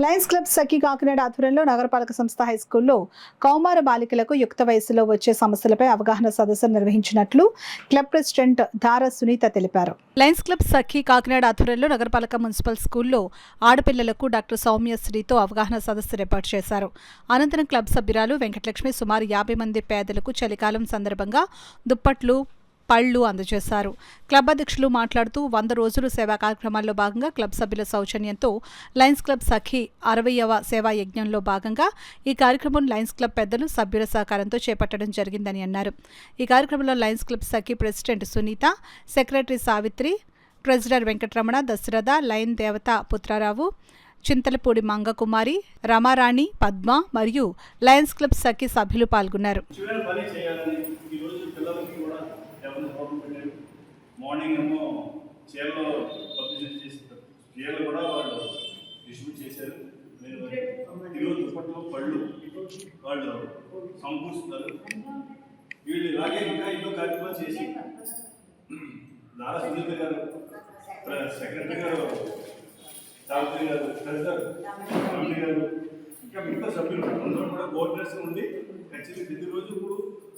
Lions Club సఖీ కాకినాడ ఆధ్వర్యంలో నగరపాలక సంస్థ హైస్కూల్లో కౌమార బాలికలకు యుక్త వయసులో వచ్చే సమస్యలపై అవగాహన సదస్సు నిర్వహించినట్లు క్లబ్ ప్రెసిడెంట్ దారా సునీత తెలిపారు. లయన్స్ క్లబ్ సఖీ కాకినాడ ఆధ్వర్యంలో నగరపాలక మున్సిపల్ స్కూల్లో ఆడపిల్లలకు డాక్టర్ సౌమ్యశ్రీతో అవగాహన సదస్సు ఏర్పాటు చేశారు. అనంతరం క్లబ్ సభ్యురాలు వెంకటలక్ష్మి సుమారు 50 మంది పేదలకు చలికాలం సందర్భంగా దుప్పట్లు, పళ్లు అందజేశారు. క్లబ్ అధ్యక్షులు మాట్లాడుతూ 100 రోజులు సేవా కార్యక్రమాల్లో భాగంగా క్లబ్ సభ్యుల సౌజన్యంతో లయన్స్ క్లబ్ సఖీ 60వ సేవా యజ్ఞంలో భాగంగా ఈ కార్యక్రమం లయన్స్ క్లబ్ పెద్దలు సభ్యుల సహకారంతో చేపట్టడం జరిగిందని అన్నారు. ఈ కార్యక్రమంలో Lions Club Sakhi president Sunitha, secretary Savitri, treasurer Venkataramana, Dasaratha, Lion Devata Putrarao, Chintalapudi Mangakumari, రమారాణి, Padma మరియు లయన్స్ క్లబ్ సఖీ సభ్యులు పాల్గొన్నారు. మార్నింగ్ ఏమో చీరలో పబ్లిసిటీ చేస్తారు, చీరలు కూడా వాళ్ళు డిస్ట్రిబ్యూట్ చేశారు. మీరు ఈరోజు దుప్పట్లు, పళ్ళు వాళ్ళు సమకూరుస్తున్నారు. వీళ్ళు ఇలాగే ఇంకా ఎన్నో కార్యక్రమాలు చేసి దారా సునీత గారు, సెక్రటరీ గారు, సావిత్రి గారు, ట్రెజరర్ రమణి గారు, ఇంకా మిగతా సభ్యులు అందరూ కూడా కోఆర్డినేట్స్ ఉండి ఖచ్చితంగా ప్రతిరోజు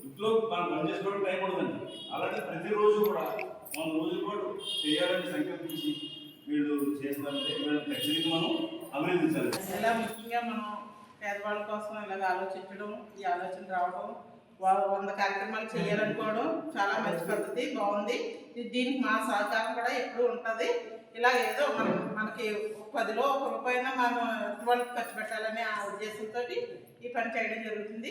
ఇంట్లో మనం పనిచేసుకోవడం టైం ఉండదండి. అలాగే ప్రతిరోజు కూడా 100 రోజుల పాటు చేయాలని సంకల్పించి వీళ్ళు చేస్తారంటే వీళ్ళని ఖచ్చితంగా మనం అభినందించాలి. ఇలా ముఖ్యంగా మనం పేదవాళ్ళ కోసం ఇలాగ ఆలోచించడం, ఈ ఆలోచన రావడం, వాళ్ళు 100 కార్యక్రమాలు చేయాలనుకోవడం చాలా మంచి పద్ధతి, బాగుంది. దీనికి మా సహకారం కూడా ఎప్పుడు ఉంటుంది. ఇలా ఏదో మనకి 10లో 1 రూపాయన మనం వాళ్ళకి ఖర్చు పెట్టాలనే ఆ ఉద్దేశంతో ఈ పని చేయడం జరుగుతుంది.